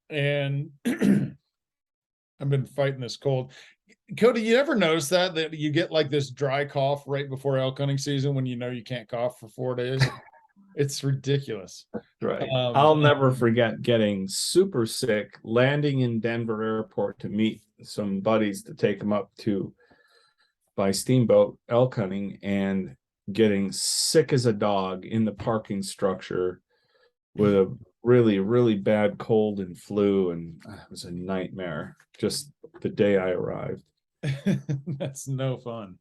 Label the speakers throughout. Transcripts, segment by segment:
Speaker 1: And I've been fighting this cold. Cote, you ever notice that you get like this dry cough right before elk hunting season when you know you can't cough for 4 days? It's ridiculous.
Speaker 2: Right. I'll never forget getting super sick, landing in Denver airport to meet some buddies to take them up to by steamboat elk hunting, and getting sick as a dog in the parking structure with a really, really bad cold and flu. And it was a nightmare just the day I arrived.
Speaker 1: That's no fun.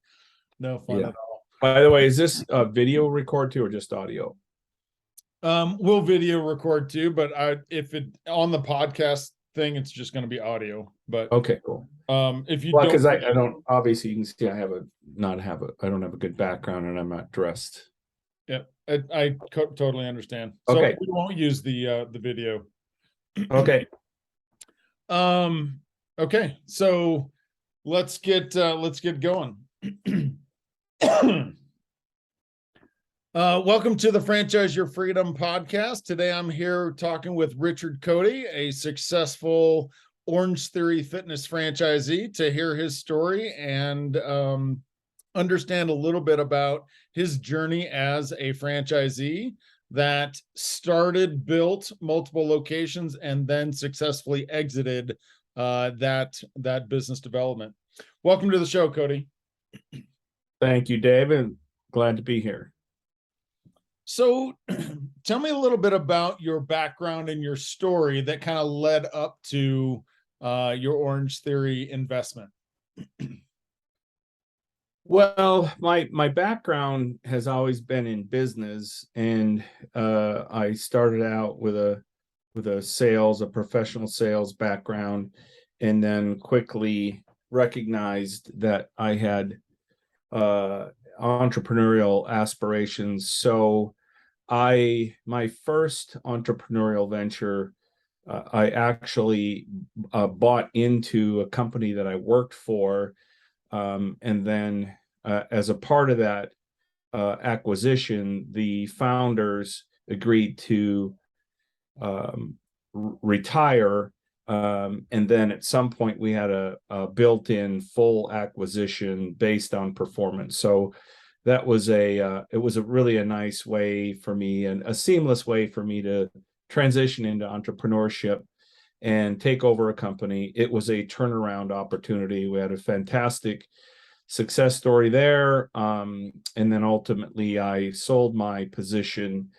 Speaker 1: No fun at all.
Speaker 2: By the way, is this a video record too or just audio?
Speaker 1: We'll video record too, but if it on the podcast thing, it's just going to be audio. But
Speaker 2: okay, cool.
Speaker 1: If you
Speaker 2: because I don't, obviously you can see I don't have a good background and I'm not dressed.
Speaker 1: Yeah, I totally understand. So
Speaker 2: okay,
Speaker 1: we won't use the video.
Speaker 2: Okay.
Speaker 1: Okay, so let's get going. Welcome to the Franchise Your Freedom podcast. Today I'm here talking with Richard Cote, a successful Orange Theory fitness franchisee, to hear his story and understand a little bit about his journey as a franchisee that started, built multiple locations, and then successfully exited that business development. Welcome to the show, Cote.
Speaker 2: Thank you, David. Glad to be here.
Speaker 1: So tell me a little bit about your background and your story that kind of led up to your Orange Theory investment.
Speaker 2: Well, my background has always been in business, and I started out with a professional sales background, and then quickly recognized that I had entrepreneurial aspirations. So my first entrepreneurial venture, I actually bought into a company that I worked for, and then as a part of that acquisition, the founders agreed to retire, and then at some point we had a built-in full acquisition based on performance. So that was it was a really nice way for me, and a seamless way for me to transition into entrepreneurship and take over a company. It was a turnaround opportunity. We had a fantastic success story there. And then ultimately I sold my position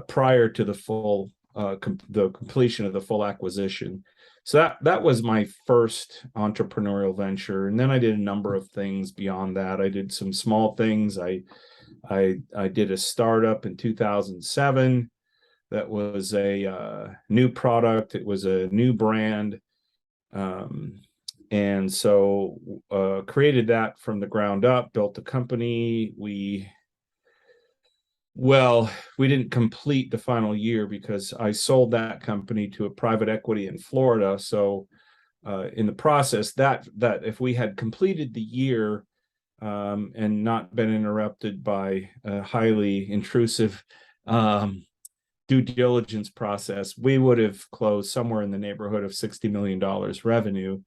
Speaker 2: prior to the completion of the full acquisition. So that was my first entrepreneurial venture. And then I did a number of things beyond that. I did some small things. I did a startup in 2007 that was a new product. It was a new brand. And so created that from the ground up, built a company. We didn't complete the final year because I sold that company to a private equity in Florida. So in the process, that if we had completed the year and not been interrupted by a highly intrusive due diligence process, we would have closed somewhere in the neighborhood of $60 million revenue.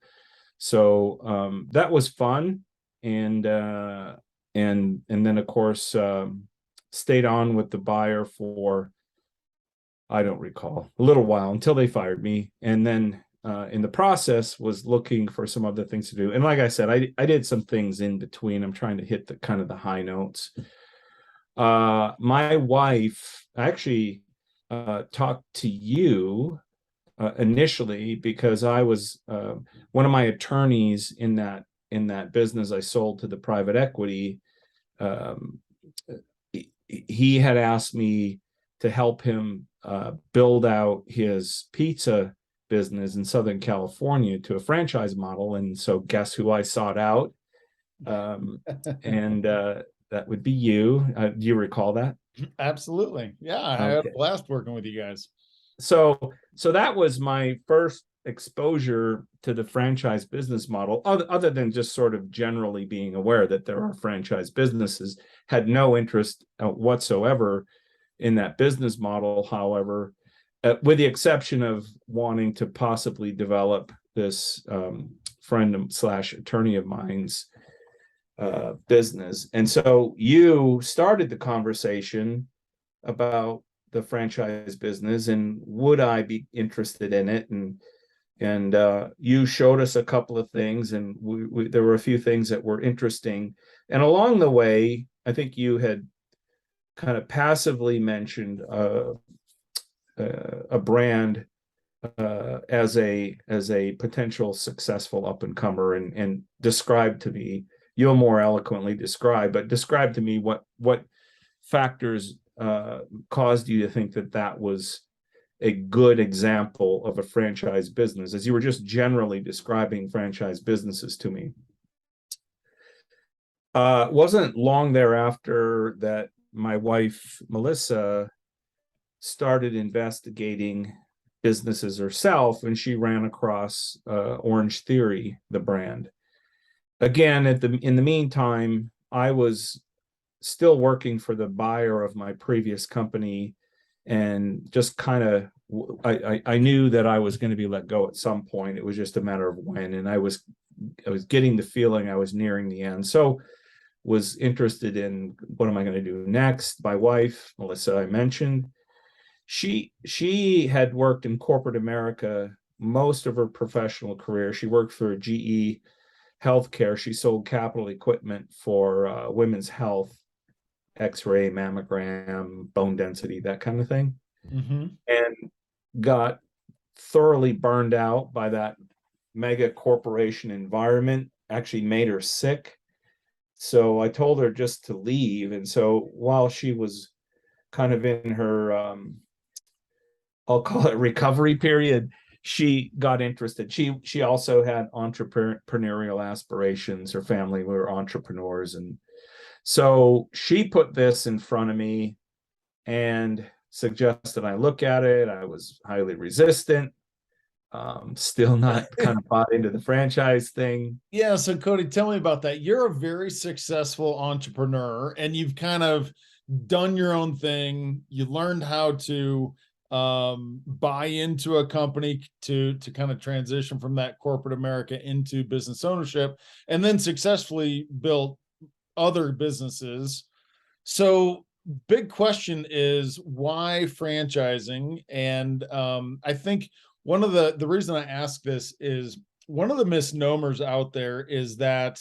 Speaker 2: So that was fun, and then of course stayed on with the buyer for, I don't recall, a little while until they fired me, and then in the process was looking for some other things to do. And like I said, I did some things in between. I'm trying to hit the kind of the high notes. My wife actually talked to you initially because I was one of my attorneys in that business I sold to the private equity. He had asked me to help him build out his pizza business in Southern California to a franchise model. And so guess who I sought out? And that would be you. Do you recall that?
Speaker 1: Absolutely. Yeah, I had a blast working with you guys. So
Speaker 2: that was my first exposure to the franchise business model, other than just sort of generally being aware that there are franchise businesses. Had no interest whatsoever in that business model. However, with the exception of wanting to possibly develop this friend slash attorney of mine's business. And so you started the conversation about the franchise business and would I be interested in it? And you showed us a couple of things, and there were a few things that were interesting. And along the way, I think you had kind of passively mentioned a brand as a potential successful up and comer, and described to me, you'll more eloquently describe, but describe to me what factors caused you to think that that was a good example of a franchise business, as you were just generally describing franchise businesses to me. Wasn't long thereafter that my wife, Melissa, started investigating businesses herself, and she ran across Orange Theory, the brand. Again, in the meantime, I was still working for the buyer of my previous company, and just kind of I knew that I was going to be let go at some point. It was just a matter of when, and I was getting the feeling I was nearing the end. So was interested in what am I going to do next. My wife, Melissa, I mentioned, she had worked in corporate America most of her professional career. She worked for GE Healthcare. She sold capital equipment for women's health, X-ray, mammogram, bone density, that kind of thing.
Speaker 1: Mm-hmm.
Speaker 2: And got thoroughly burned out by that mega corporation environment. Actually made her sick. So I told her just to leave. And so while she was kind of in her, I'll call it recovery period, she got interested. She also had entrepreneurial aspirations. Her family were entrepreneurs. And so she put this in front of me and suggested I look at it. I was highly resistant. Still not kind of bought into the franchise thing.
Speaker 1: Yeah. So Cote, tell me about that. You're a very successful entrepreneur, and you've kind of done your own thing. You learned how to buy into a company to kind of transition from that corporate America into business ownership, and then successfully built other businesses. So big question is why franchising? And I think one of the reason I ask this is one of the misnomers out there is that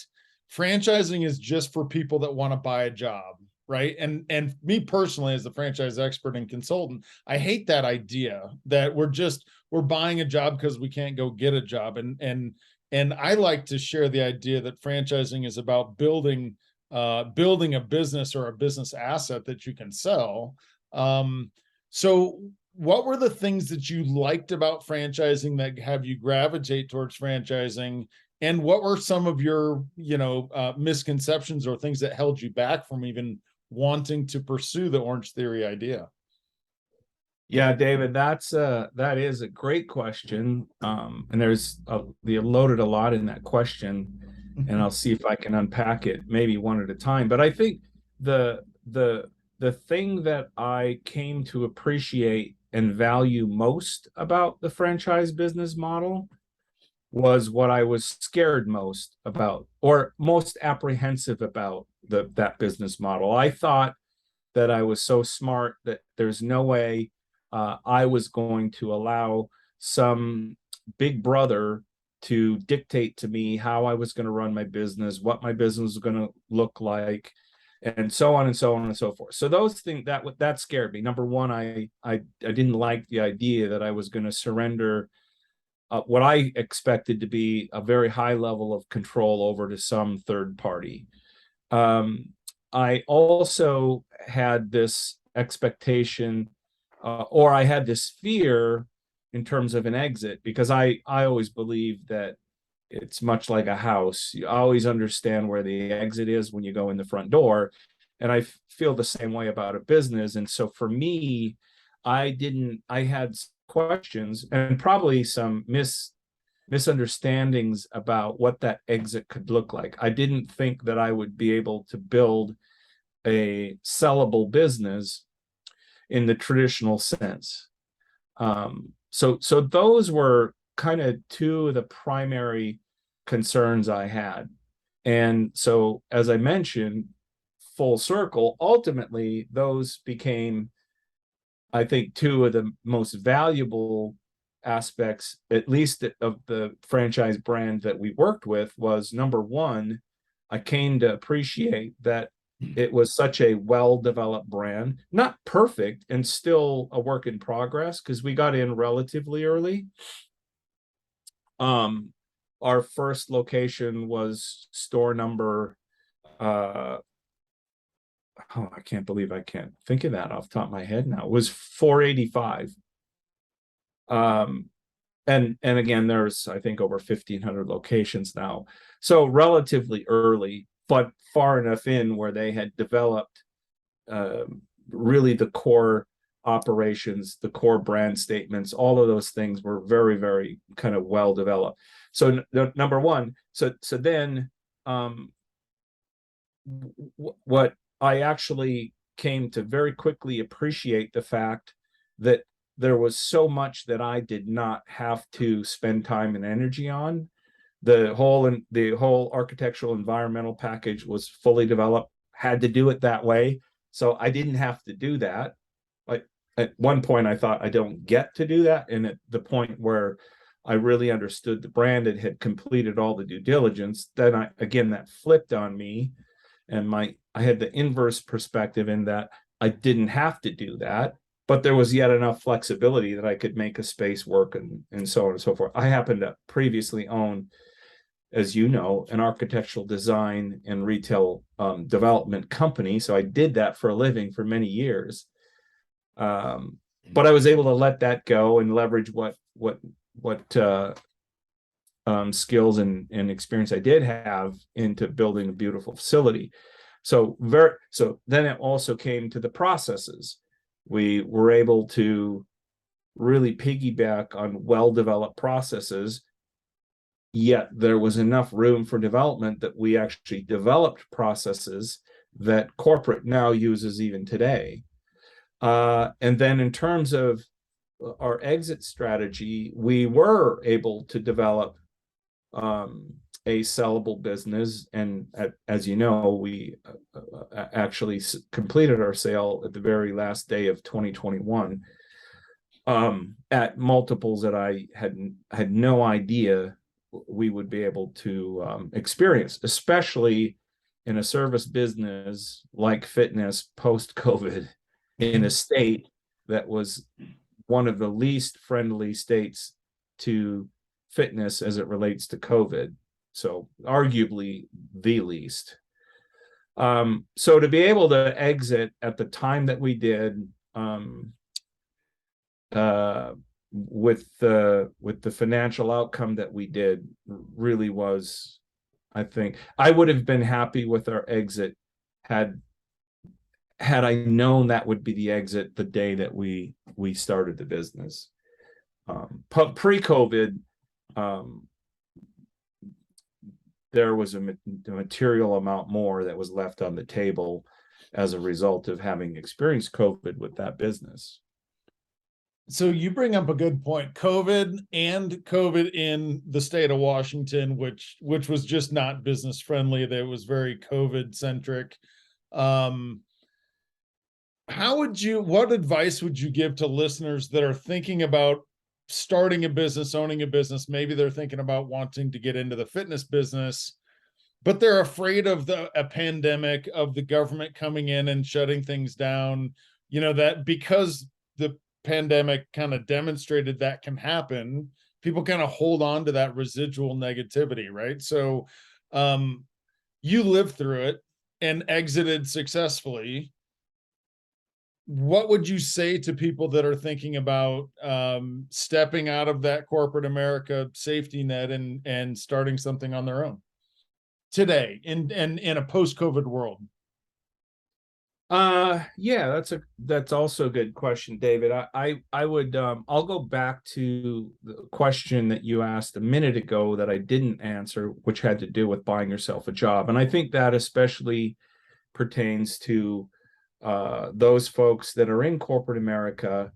Speaker 1: franchising is just for people that want to buy a job, right? And me personally, as the franchise expert and consultant, I hate that idea that we're buying a job because we can't go get a job. And I like to share the idea that franchising is about building a business or a business asset that you can sell. So what were the things that you liked about franchising that have you gravitate towards franchising? And what were some of your, misconceptions or things that held you back from even wanting to pursue the Orange Theory idea?
Speaker 2: Yeah, David, that is a great question. And you loaded a lot in that question, and I'll see if I can unpack it maybe one at a time. But I think the thing that I came to appreciate and value most about the franchise business model was what I was scared most about, or most apprehensive about that business model. I thought that I was so smart that there's no way I was going to allow some big brother to dictate to me how I was going to run my business, what my business was going to look like, and so on and so on and so forth. So those things that scared me. Number one, I didn't like the idea that I was going to surrender what I expected to be a very high level of control over to some third party. I also had this expectation, or I had this fear in terms of an exit, because I always believe that it's much like a house. You always understand where the exit is when you go in the front door. And I feel the same way about a business. And so for me, I had questions and probably some misunderstandings about what that exit could look like. I didn't think that I would be able to build a sellable business in the traditional sense. So those were kind of two of the primary concerns I had. And so, as I mentioned, full circle, ultimately, those became, I think, two of the most valuable aspects, at least of the franchise brand that we worked with, was number one, I came to appreciate that it was such a well-developed brand, not perfect and still a work in progress because we got in relatively early. Our first location was store number I can't believe I can't think of that off the top of my head now. It was 485. And again, there's, I think, over 1,500 locations now. So relatively early, but far enough in where they had developed really the core operations, the core brand statements, all of those things were very, very kind of well developed. So number one, so then what I actually came to very quickly appreciate the fact that there was so much that I did not have to spend time and energy on. The whole architectural environmental package was fully developed, had to do it that way. So I didn't have to do that. Like at one point I thought I don't get to do that. And at the point where I really understood the brand and had completed all the due diligence, then that flipped on me. And I had the inverse perspective in that I didn't have to do that, but there was yet enough flexibility that I could make a space work and so on and so forth. I happened to previously own, as you know, an architectural design and retail development company. So I did that for a living for many years. But I was able to let that go and leverage what skills and experience I did have into building a beautiful facility. So then it also came to the processes. We were able to really piggyback on well-developed processes, yet there was enough room for development that we actually developed processes that corporate now uses even today. And then in terms of our exit strategy, we were able to develop a sellable business. And as you know, we actually completed our sale at the very last day of 2021 at multiples that I had no idea we would be able to experience, especially in a service business like fitness post-COVID in a state that was one of the least friendly states to fitness as it relates to COVID. So arguably the least. So to be able to exit at the time that we did, with the financial outcome that we did, really was, I think, I would have been happy with our exit had I known that would be the exit the day that we started the business. Pre-COVID, there was a material amount more that was left on the table as a result of having experienced COVID with that business.
Speaker 1: So you bring up a good point. COVID in the state of Washington, which was just not business friendly. That was very COVID centric. What advice would you give to listeners that are thinking about starting a business, owning a business? Maybe they're thinking about wanting to get into the fitness business, but they're afraid of a pandemic, of the government coming in and shutting things down. That because the pandemic kind of demonstrated that can happen, people kind of hold on to that residual negativity, right? So you lived through it and exited successfully. What would you say to people that are thinking about stepping out of that corporate America safety net and starting something on their own today in a post-COVID world?
Speaker 2: Yeah, that's also a good question, David. I would I'll go back to the question that you asked a minute ago that I didn't answer, which had to do with buying yourself a job. And I think that especially pertains to those folks that are in corporate America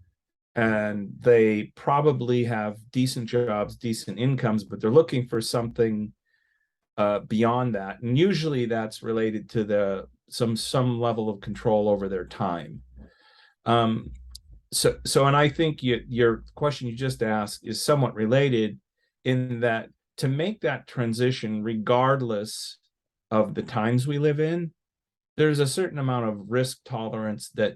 Speaker 2: and they probably have decent jobs, decent incomes, but they're looking for something beyond that. And usually that's related to some level of control over their time. And I think your question you just asked is somewhat related, in that to make that transition, regardless of the times we live in, there's a certain amount of risk tolerance that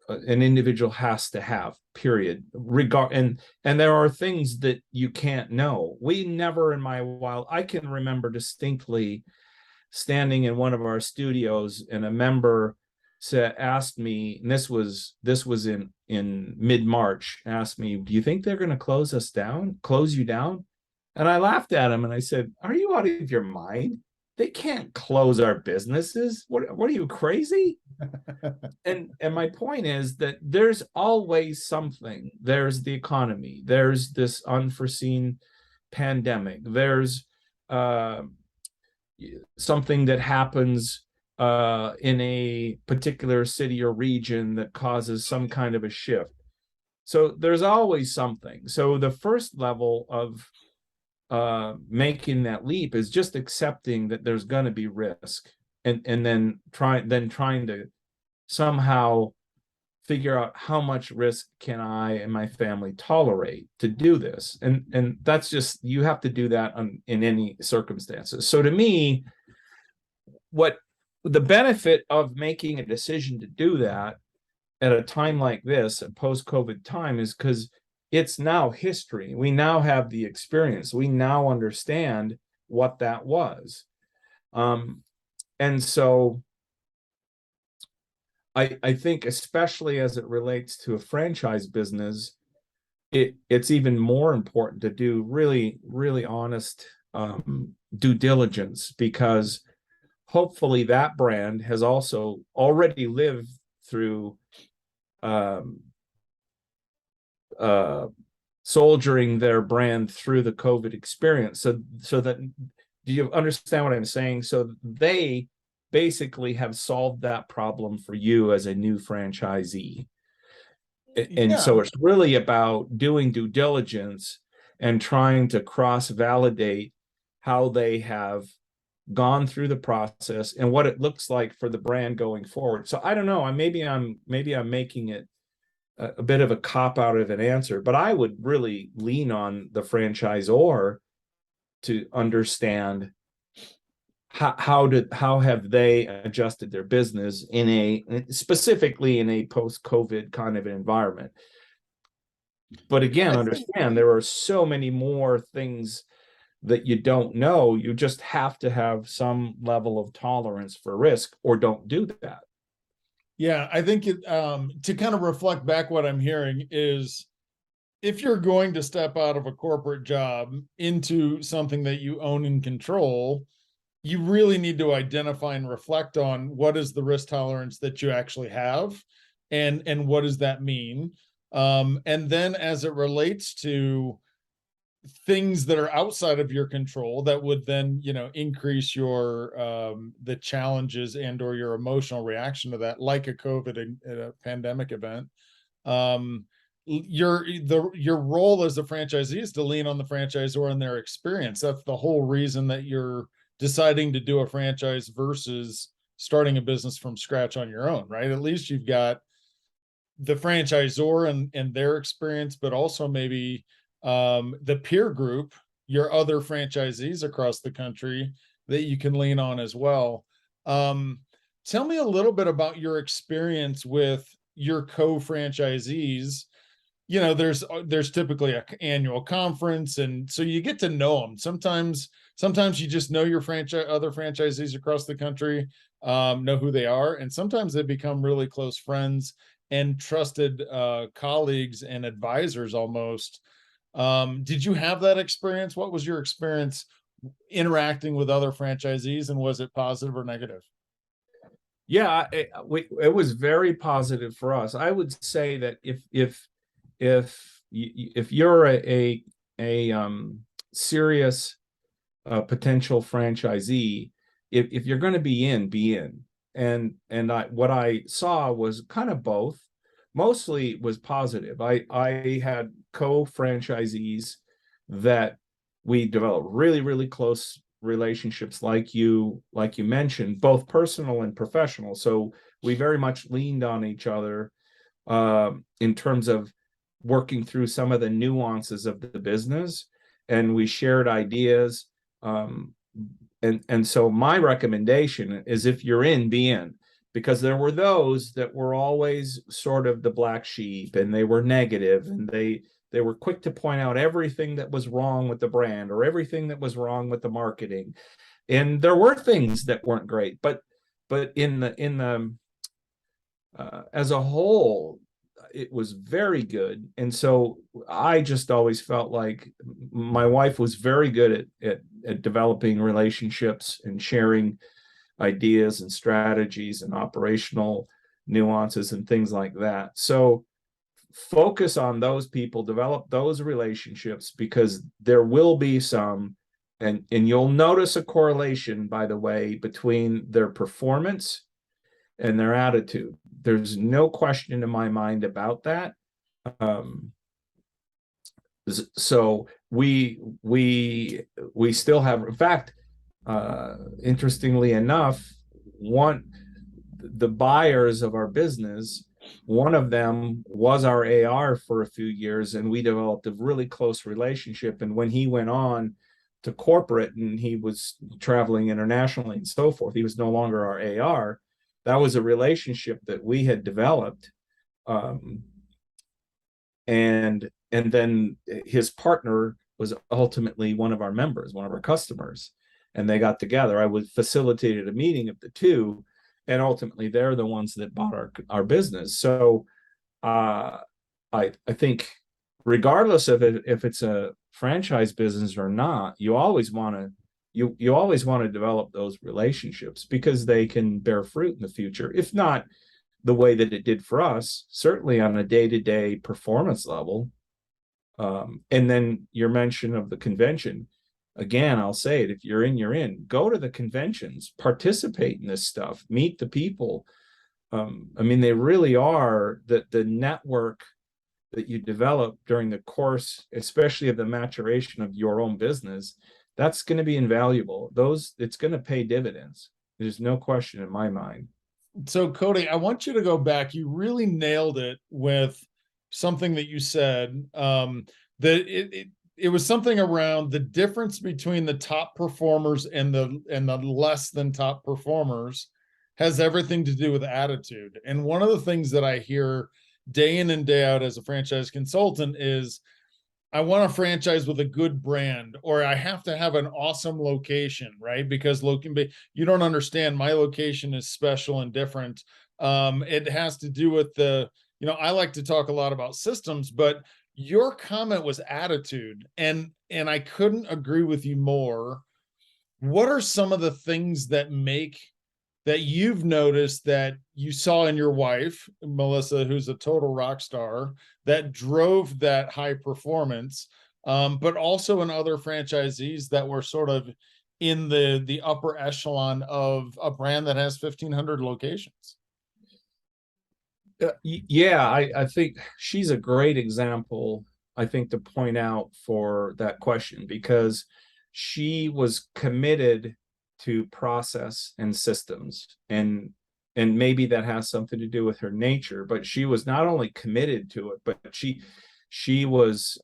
Speaker 2: an individual has to have, period. And there are things that you can't know. We never, in my while, I can remember distinctly standing in one of our studios, and a member asked me, and this was in mid-March, asked me, do you think they're going to close you down? And I laughed at him and I said, are you out of your mind? They can't close our businesses. What are you, crazy? and my point is that there's always something. There's the economy, there's this unforeseen pandemic, there's something that happens in a particular city or region that causes some kind of a shift. So there's always something. So the first level of making that leap is just accepting that there's going to be risk, and then trying to somehow figure out how much risk can I and my family tolerate to do this. And that's just, you have to do that in any circumstances. So to me, what the benefit of making a decision to do that at a time like this, a post-COVID time, is because it's now history. We now have the experience. We now understand what that was. And so I think, especially as it relates to a franchise business, it's even more important to do really, really honest due diligence, because hopefully that brand has also already lived through soldiering their brand through the COVID experience. So that, do you understand what I'm saying? So they basically have solved that problem for you as a new franchisee. And so it's really about doing due diligence and trying to cross-validate how they have gone through the process and what it looks like for the brand going forward. So I don't know, maybe I'm making it a bit of a cop out of an answer, but I would really lean on the franchisor to understand how have they adjusted their business specifically in a post-COVID kind of environment. But again, understand there are so many more things that you don't know. You just have to have some level of tolerance for risk, or don't do that.
Speaker 1: Yeah, I think to kind of reflect back, what I'm hearing is, if you're going to step out of a corporate job into something that you own and control, you really need to identify and reflect on what is the risk tolerance that you actually have, and what does that mean? And then as it relates to things that are outside of your control that would then, increase your the challenges and or your emotional reaction to that, like a COVID and a pandemic event, your role as a franchisee is to lean on the franchisor and their experience. That's the whole reason that you're deciding to do a franchise versus starting a business from scratch on your own, right? At least you've got the franchisor and their experience, but also maybe the peer group, your other franchisees across the country that you can lean on as well. Tell me a little bit about your experience with your co-franchisees. There's typically an annual conference, and so you get to know them. Sometimes you just know your other franchisees across the country, know who they are, and sometimes they become really close friends and trusted colleagues and advisors almost. Did you have that experience? What was your experience interacting with other franchisees, and was it positive or negative?
Speaker 2: Yeah, it was very positive for us. I would say that if you're a serious potential franchisee, if you're going to be in, and what I saw was kind of both. mostly was positive. I had co-franchisees that we developed really, really close relationships, like you mentioned, both personal and professional. So we very much leaned on each other in terms of working through some of the nuances of the business, and we shared ideas. And so my recommendation is, if you're in, be in, because there were those that were always sort of the black sheep, and they were negative, and they were quick to point out everything that was wrong with the brand or everything that was wrong with the marketing. And there were things that weren't great, but in the as a whole, it was very good. And so I just always felt like my wife was very good at developing relationships and sharing ideas and strategies and operational nuances and things like that. So focus on those people, develop those relationships, because there will be some, and you'll notice a correlation, by the way, between their performance and their attitude. There's no question in my mind about that. So we still have, in fact, interestingly enough, the buyers of our business, one of them was our AR for a few years, and we developed a really close relationship. And when he went on to corporate and he was traveling internationally and so forth, he was no longer our AR. That was a relationship that we had developed. And then his partner was ultimately one of our members, one of our customers, and they got together. I was facilitated a meeting of the two, and ultimately they're the ones that bought our business. So I think, regardless of it, if it's a franchise business or not, you always want to you always want to develop those relationships, because they can bear fruit in the future, if not the way that it did for us, certainly on a day-to-day performance level. And then your mention of the convention, again, I'll say it, if you're in, you're in. Go to the conventions, participate in this stuff, meet the people. I mean, they really are the network that you develop during the course, especially of the maturation of your own business. That's going to be invaluable. It's going to pay dividends. There's no question in my mind.
Speaker 1: So Cote, I want you to go back. You really nailed it with something that you said, that it was something around the difference between the top performers and the less than top performers has everything to do with attitude. And one of the things that I hear day in and day out as a franchise consultant is, I want a franchise with a good brand, or I have to have an awesome location, right? Because you don't understand, my location is special and different. It has to do with I like to talk a lot about systems, but your comment was attitude, and I couldn't agree with you more. What are some of the things that you've noticed that you saw in your wife, Melissa, who's a total rock star, that drove that high performance, but also in other franchisees that were sort of in the upper echelon of a brand that has 1,500 locations?
Speaker 2: Yeah, I think she's a great example, I think, to point out for that question, because she was committed to process and systems, and maybe that has something to do with her nature, but she was not only committed to it, but she was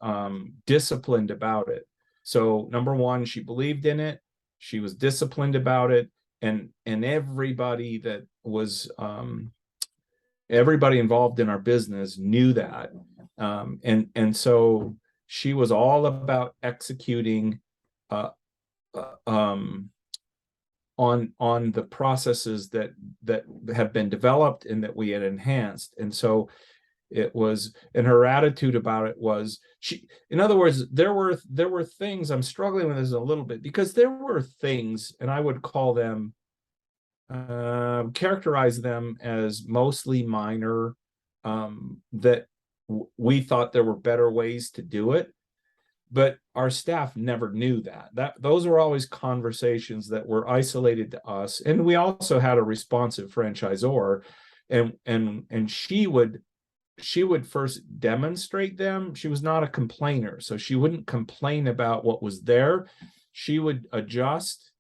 Speaker 2: disciplined about it. So number one, she believed in it, she was disciplined about it, and everybody that was everybody involved in our business knew that. And so she was all about executing on the processes that have been developed and that we had enhanced. And so it was, and her attitude about it was, in other words, there were things, I'm struggling with this a little bit, because there were things, and I would call them, characterize them as mostly minor, that we thought there were better ways to do it, but our staff never knew that those were always conversations that were isolated to us. And we also had a responsive franchisor, and she would she would first demonstrate them. She was not a complainer, so she wouldn't complain about what was there. She would adjust,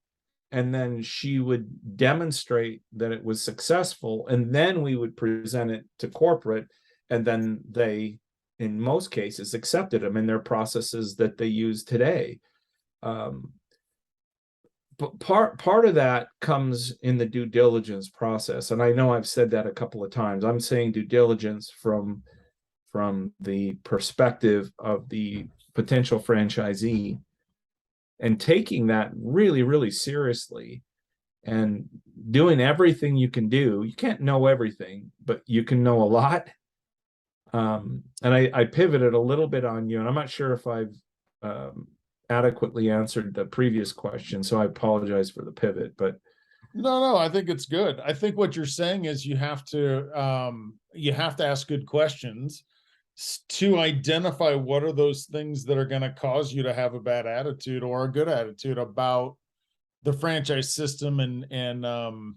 Speaker 2: and then she would demonstrate that it was successful, and then we would present it to corporate, and then they, in most cases, accepted them in their processes that they use today. But part of that comes in the due diligence process, and I know I've said that a couple of times. I'm saying due diligence from the perspective of the potential franchisee, and taking that really, really seriously, and doing everything you can do. You can't know everything, but you can know a lot. And I pivoted a little bit on you, and I'm not sure if I've adequately answered the previous question, so I apologize for the pivot. But
Speaker 1: No, I think it's good. I think what you're saying is you have to ask good questions to identify what are those things that are going to cause you to have a bad attitude or a good attitude about the franchise system, and and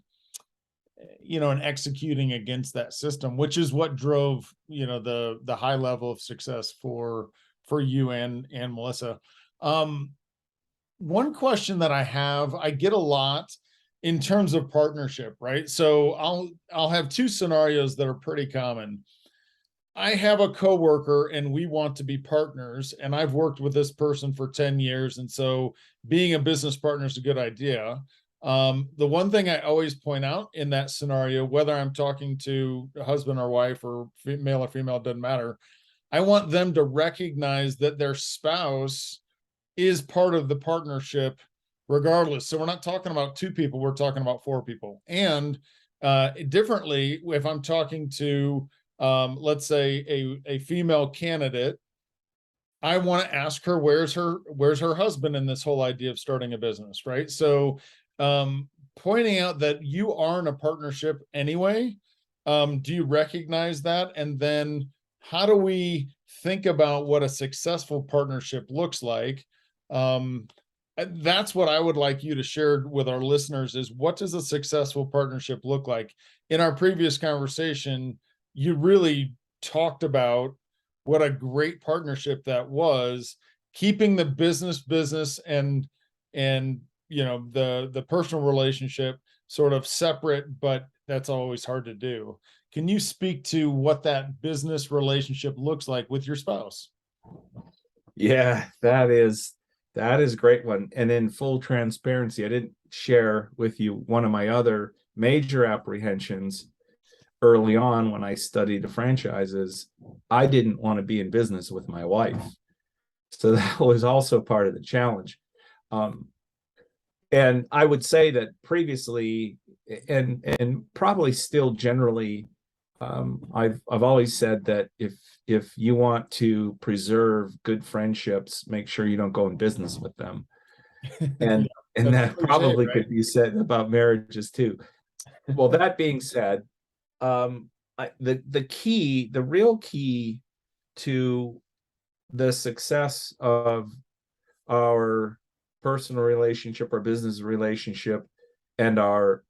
Speaker 1: executing against that system, which is what drove the high level of success for you and Melissa. One question that I get a lot in terms of partnership, right? So I'll have two scenarios that are pretty common. I have a coworker and we want to be partners, and I've worked with this person for 10 years. And so being a business partner is a good idea. The one thing I always point out in that scenario, whether I'm talking to a husband or wife or male or female, doesn't matter. I want them to recognize that their spouse is part of the partnership regardless. So we're not talking about two people, we're talking about four people. And differently, if I'm talking to let's say a female candidate, I want to ask her where's her husband in this whole idea of starting a business, right? So pointing out that you are in a partnership anyway. Do you recognize that? And then how do we think about what a successful partnership looks like? That's what I would like you to share with our listeners, is what does a successful partnership look like? In our previous conversation, you really talked about what a great partnership that was, keeping the business and the personal relationship sort of separate, but that's always hard to do. Can you speak to what that business relationship looks like with your spouse?
Speaker 2: yeah, that is a great one. And in full transparency, I didn't share with you one of my other major apprehensions early on when I studied the franchises. I didn't want to be in business with my wife. So that was also part of the challenge. And I would say that previously, and probably still generally, I've always said that if you want to preserve good friendships, make sure you don't go in business with them. And and that
Speaker 1: cliche,
Speaker 2: probably
Speaker 1: right?
Speaker 2: could be said about marriages too. Well, that being said, the real key to the success of our personal relationship, our business relationship, and our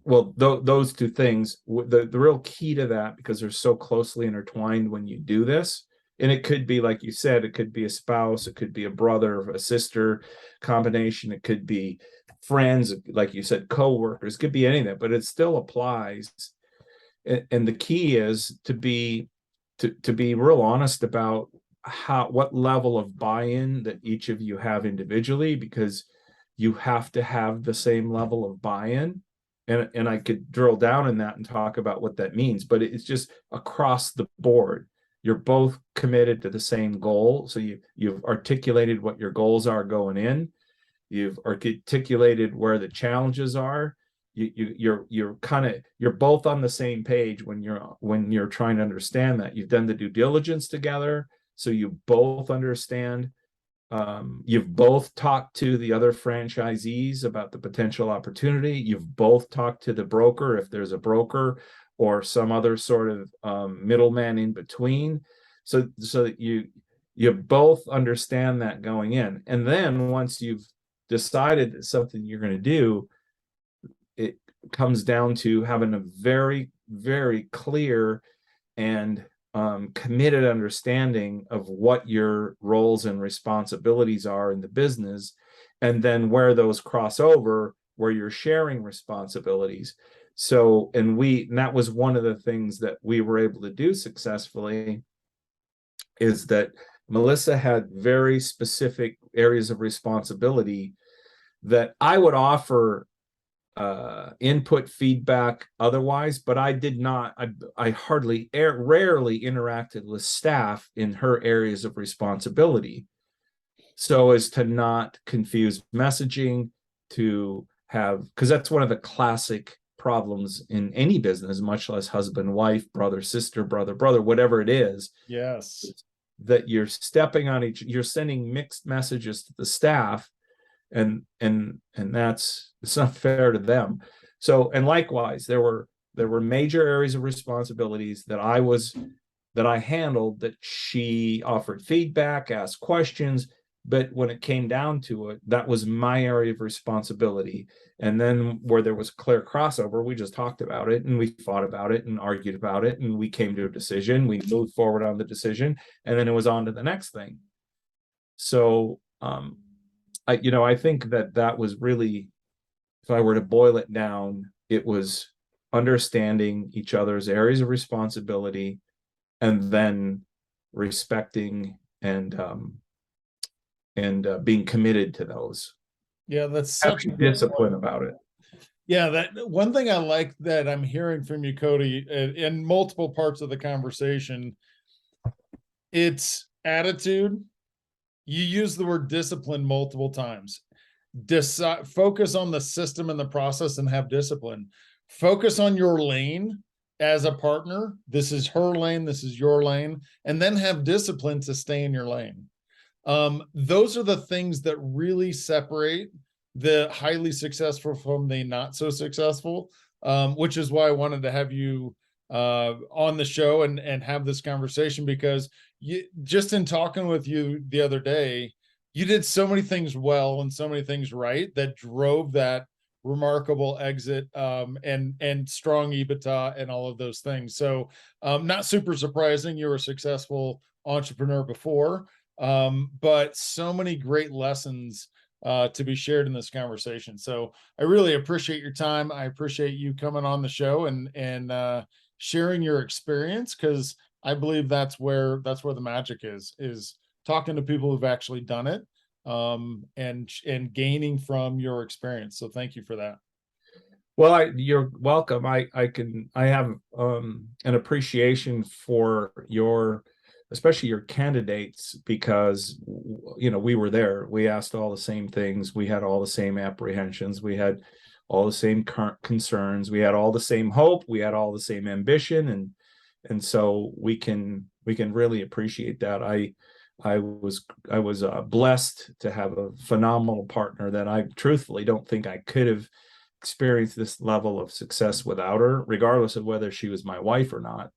Speaker 2: well, those two things, the real key to that, because they're so closely intertwined when you do this. And it could be, like you said, it could be a spouse, it could be a brother, a sister combination, it could be friends, like you said, co-workers, it could be anything, but it still applies. And the key is to be real honest about what level of buy-in that each of you have individually, because you have to have the same level of buy-in. And I could drill down in that and talk about what that means, but it's just across the board. You're both committed to the same goal. So you've articulated what your goals are going in. You've articulated where the challenges are. You're both on the same page when you're trying to understand that. You've done the due diligence together, so you both understand. You've both talked to the other franchisees about the potential opportunity. You've both talked to the broker, if there's a broker or some other sort of middleman in between, so that you both understand that going in. And then once you've decided that something you're going to do, comes down to having a very, very clear and committed understanding of what your roles and responsibilities are in the business, and then where those cross over, where you're sharing responsibilities. So, and that was one of the things that we were able to do successfully, is that Melissa had very specific areas of responsibility that I would offer input, feedback otherwise, but I did not, I rarely interacted with staff in her areas of responsibility, so as to not confuse messaging, to have, because that's one of the classic problems in any business, much less husband, wife, brother, sister, brother, whatever it is.
Speaker 1: Yes.
Speaker 2: That you're stepping on you're sending mixed messages to the staff, and it's not fair to them. So, and likewise, there were major areas of responsibilities that I handled, that she offered feedback, asked questions, but when it came down to it, that was my area of responsibility. And then where there was clear crossover, we just talked about it, and we fought about it and argued about it, and we came to a decision. We moved forward on the decision, and then it was on to the next thing. So I think that was really, if I were to boil it down, it was understanding each other's areas of responsibility, and then respecting and being committed to those.
Speaker 1: Yeah, that's such a
Speaker 2: discipline about it.
Speaker 1: Yeah, that one thing I like that I'm hearing from you, Cote, in multiple parts of the conversation, it's attitude. You use the word discipline multiple times. Focus on the system and the process and have discipline. Focus on your lane as a partner. This is her lane, this is your lane, and then have discipline to stay in your lane. Those are the things that really separate the highly successful from the not so successful, which is why I wanted to have you on the show and have this conversation, because just in talking with you the other day, you did so many things well and so many things right that drove that remarkable exit, and strong EBITDA and all of those things. So not super surprising, you were a successful entrepreneur before, but so many great lessons to be shared in this conversation. So I really appreciate your time. I appreciate you coming on the show and sharing your experience, because I believe that's where the magic is talking to people who've actually done it, and gaining from your experience. So thank you for that.
Speaker 2: Well, you're welcome. I have an appreciation for especially your candidates, because we were there. We asked all the same things. We had all the same apprehensions. We had all the same concerns. We had all the same hope. We had all the same ambition, and so we can really appreciate that. I was blessed to have a phenomenal partner that I truthfully don't think I could have experienced this level of success without her, regardless of whether she was my wife or not.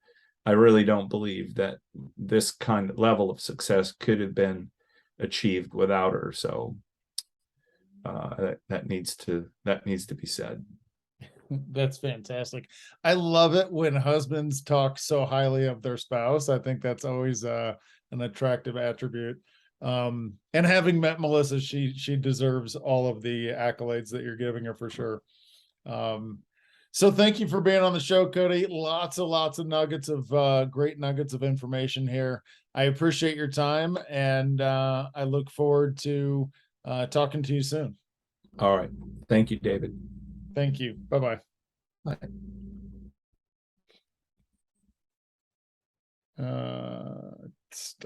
Speaker 2: I really don't believe that this kind of level of success could have been achieved without her. So that needs to be said.
Speaker 1: That's fantastic. I love it when husbands talk so highly of their spouse. I think that's always an attractive attribute. And having met Melissa, she deserves all of the accolades that you're giving her, for sure. So thank you for being on the show, Cote. Lots of nuggets of great nuggets of information here. I appreciate your time, and I look forward to talking to you soon.
Speaker 2: All right. Thank you, David.
Speaker 1: Thank you. Bye-bye.
Speaker 2: Bye.
Speaker 1: Stop.